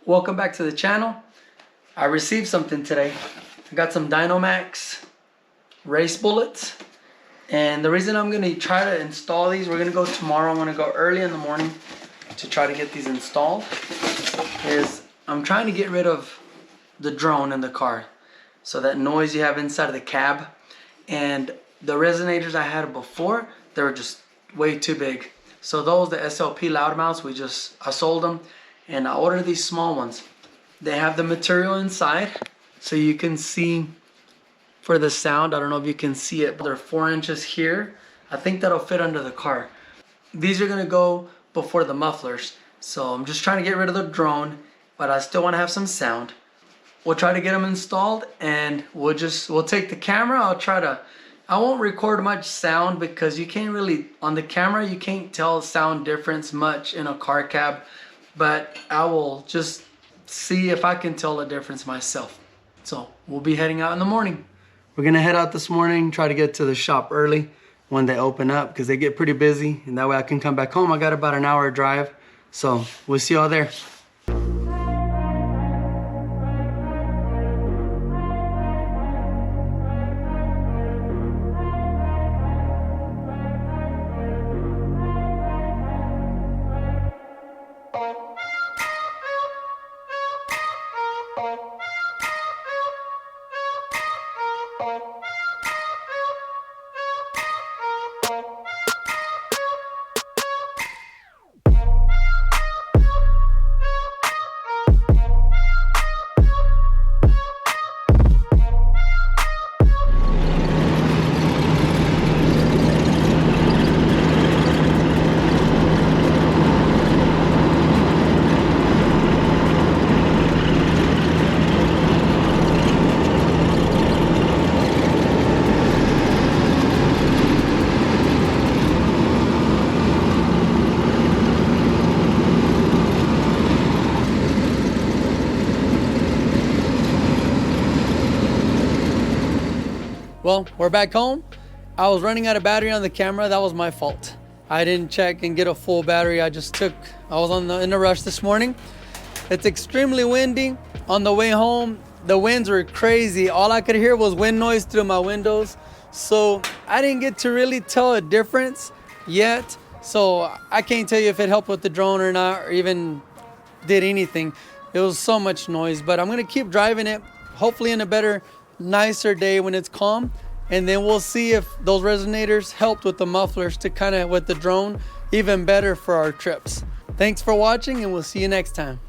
Welcome back to the channel. I received something today. I got some Dynomax race bullets, and the reason I'm gonna try to install these, we're gonna go tomorrow. I'm gonna go early in the morning to try to get these installed. Is I'm trying to get rid of the drone in the car, so that noise you have inside of the cab, and the resonators I had before, they were just way too big. So those, the SLP loudmouths, I sold them, and I ordered these small ones. They have the material inside, so you can see for the sound. I don't know if you can see it, but they're 4 inches here. I think that'll fit under the car. These are gonna go before the mufflers. So I'm just trying to get rid of the drone, but I still wanna have some sound. We'll try to get them installed, and we'll take the camera. I won't record much sound because you can't really, on the camera, you can't tell sound difference much in a car cab, but I will just see if I can tell the difference myself. So we'll be heading out in the morning. We're gonna head out this morning, try to get to the shop early when they open up, because they get pretty busy, and that way I can come back home. I got about an hour drive, so we'll see y'all there. Well, we're back home. I was running out of battery on the camera. That was my fault. I didn't check and get a full battery. I was in a rush this morning. It's extremely windy. On the way home, the winds were crazy. All I could hear was wind noise through my windows. So I didn't get to really tell a difference yet. So I can't tell you if it helped with the drone or not, or even did anything. It was so much noise, but I'm gonna keep driving it, hopefully in a better, nicer day when it's calm, and then we'll see if those resonators helped with the mufflers to kind of, with the drone, even better for our trips. Thanks for watching, and we'll see you next time.